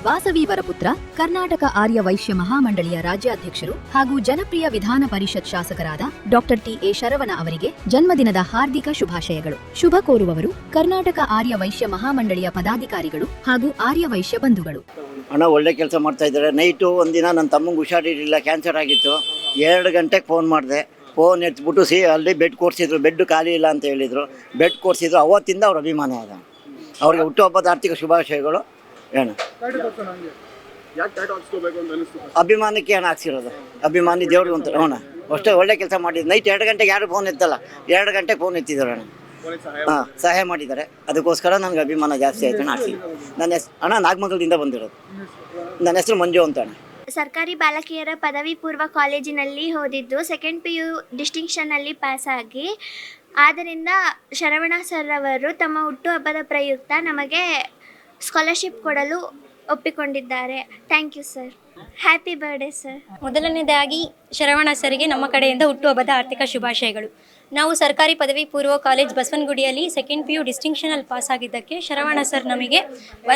ವಾಸವಿ ವರಪುತ್ರ ಕರ್ನಾಟಕ ಆರ್ಯ ವೈಶ್ಯ ಮಹಾಮಂಡಳಿಯ ರಾಜ್ಯಾಧ್ಯಕ್ಷರು ಹಾಗೂ ಜನಪ್ರಿಯ ವಿಧಾನ ಪರಿಷತ್ ಶಾಸಕರಾದ ಡಾಕ್ಟರ್ ಟಿ.ಎ. ಶರವಣ ಅವರಿಗೆ ಜನ್ಮದಿನದ ಹಾರ್ದಿಕ ಶುಭಾಶಯಗಳು. ಶುಭ ಕೋರುವವರು ಕರ್ನಾಟಕ ಆರ್ಯ ವೈಶ್ಯ ಮಹಾಮಂಡಳಿಯ ಪದಾಧಿಕಾರಿಗಳು ಹಾಗೂ ಆರ್ಯ ವೈಶ್ಯ ಬಂಧುಗಳು. ಅಣ್ಣ ಒಳ್ಳೆ ಕೆಲಸ ಮಾಡ್ತಾ ಇದ್ದಾರೆ. ನೈಟು ಒಂದಿನ ನನ್ನ ತಮ್ಮಂಗೆ ಹುಷಾರಿರಲಿಲ್ಲ, ಕ್ಯಾನ್ಸರ್ ಆಗಿತ್ತು. 2 ಗಂಟೆಗೆ ಫೋನ್ ಮಾಡಿದೆ. ಫೋನ್ ಎತ್ಬಿಟ್ಟು ಅಲ್ಲಿ ಬೆಡ್ ಕೊಡಿಸಿದ್ರು. ಬೆಡ್ ಖಾಲಿ ಇಲ್ಲ ಅಂತ ಹೇಳಿದರು. ಬೆಡ್ ಕೊಡಿಸಿದ್ರು. ಅವತ್ತಿಂದ ಅವ್ರ ಅಭಿಮಾನ ಆದ. ಅವ್ರಿಗೆ ಹುಟ್ಟುಹಬ್ಬದ ಆರ್ಥಿಕ ಶುಭಾಶಯಗಳು. ಏನು ಅಭಿಮಾನಕ್ಕೆ ಏನು ಹಾಕ್ಸಿರೋದು, ಅಭಿಮಾನಿ ದೇವ್ರಿಗೆ ಅಂತ ಅಣ್ಣ. ಅಷ್ಟೇ ಒಳ್ಳೆ ಕೆಲಸ ಮಾಡಿದ್ದು. ನೈಟ್ 2 ಗಂಟೆಗೆ ಯಾರು ಫೋನ್ ಎತ್ತಲ್ಲ, 2 ಗಂಟೆಗೆ ಫೋನ್ ಎತ್ತಿದ್ದಾರೆ ಅಣ್ಣ. ಸಹಾಯ ಮಾಡಿದ್ದಾರೆ. ಅದಕ್ಕೋಸ್ಕರ ನನಗೆ ಅಭಿಮಾನ ಜಾಸ್ತಿ ಆಯಿತು ಅಣ್ಣ. ನನ್ನ ಅಣ್ಣ ನಾಗಮಂಗಲದಿಂದ ಬಂದಿರೋದು. ನನ್ನ ಹೆಸರು ಮಂಜು ಅಂತ ಅಣ್ಣ. ಸರ್ಕಾರಿ ಬಾಲಕಿಯರ ಪದವಿ ಪೂರ್ವ ಕಾಲೇಜಿನಲ್ಲಿ ಓದಿದ್ದು, ಸೆಕೆಂಡ್ PU ಡಿಸ್ಟಿಂಕ್ಷನ್ನಲ್ಲಿ ಪಾಸಾಗಿ, ಆದ್ದರಿಂದ ಶರವಣ ಸರ್ ಅವರು ತಮ್ಮ ಹುಟ್ಟುಹಬ್ಬದ ಪ್ರಯುಕ್ತ ನಮಗೆ ಸ್ಕಾಲರ್ಶಿಪ್ ಕೊಡಲು ಒಪ್ಪಿಕೊಂಡಿದ್ದಾರೆ. Thank you sir. Happy birthday sir. ಮೊದಲನೇದಾಗಿ ಶರವಣ ಸರಿಗೆ ನಮ್ಮ ಕಡೆಯಿಂದ ಹುಟ್ಟುಹಬ್ಬದ ಆರ್ಥಿಕ ಶುಭಾಶಯಗಳು. ನಾವು ಸರ್ಕಾರಿ ಪದವಿ ಪೂರ್ವ ಕಾಲೇಜ್ ಬಸವನಗುಡಿಯಲ್ಲಿ ಸೆಕೆಂಡ್ PU ಡಿಸ್ಟಿಂಕ್ಷನಲ್ಲಿ ಪಾಸ್ ಆಗಿದ್ದಕ್ಕೆ ಶರವಣ ಸರ್ ನಮಗೆ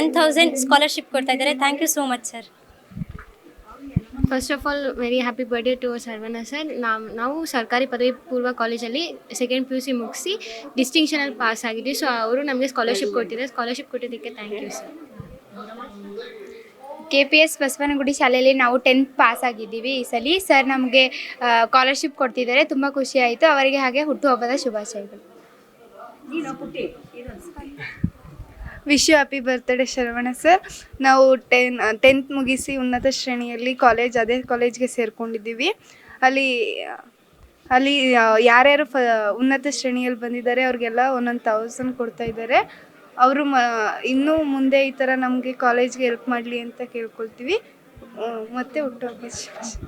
1000 ಸ್ಕಾಲರ್ಶಿಪ್ ಕೊಡ್ತಾ ಇದ್ದಾರೆ. Thank you so much sir. First of all very happy birthday to Saravana sir. ನಾವು ಸರ್ಕಾರಿ ಪದವಿ ಪೂರ್ವ ಕಾಲೇಜಲ್ಲಿ ಸೆಕೆಂಡ್ PUC ಮುಗಿಸಿ ಡಿಸ್ಟಿಂಕ್ಷನಲ್ಲಿ ಪಾಸ್ ಆಗಿದ್ವಿ. ಸೊ ಅವರು ನಮಗೆ ಸ್ಕಾಲರ್ಶಿಪ್ ಕೊಟ್ಟಿದ್ದಾರೆ. ಸ್ಕಾಲರ್ಶಿಪ್ ಕೊಟ್ಟಿದ್ದಕ್ಕೆ thank you sir. KPS Basavanagudi ಶಾಲೆಯಲ್ಲಿ ನಾವು 10th ಪಾಸ್ ಆಗಿದ್ದೀವಿ. ಈ ಸಲ ಸರ್ ನಮಗೆ ಸ್ಕಾಲರ್ಶಿಪ್ ಕೊಡ್ತಿದ್ದಾರೆ. ತುಂಬ ಖುಷಿ ಆಯಿತು. ಅವರಿಗೆ ಹಾಗೆ ಹುಟ್ಟುಹಬ್ಬದ ಶುಭಾಶಯಗಳು. Wish you happy birthday Saravana sir. ನಾವು 10th ಮುಗಿಸಿ ಉನ್ನತ ಶ್ರೇಣಿಯಲ್ಲಿ ಅದೇ ಕಾಲೇಜ್ಗೆ ಸೇರಿಕೊಂಡಿದ್ದೀವಿ. ಅಲ್ಲಿ ಯಾರ್ಯಾರು ಉನ್ನತ ಶ್ರೇಣಿಯಲ್ಲಿ ಬಂದಿದ್ದಾರೆ ಅವ್ರಿಗೆಲ್ಲ 1000 ಕೊಡ್ತಾ ಇದ್ದಾರೆ. ಅವರು ಇನ್ನೂ ಮುಂದೆ ಈ ಥರ ನಮಗೆ ಕಾಲೇಜ್ಗೆ ಹೆಲ್ಪ್ ಮಾಡಲಿ ಅಂತ ಕೇಳ್ಕೊಳ್ತೀವಿ. ಮತ್ತು ಹುಟ್ಟುಹಬ್ಬದ ಶುಭಾಶಯ.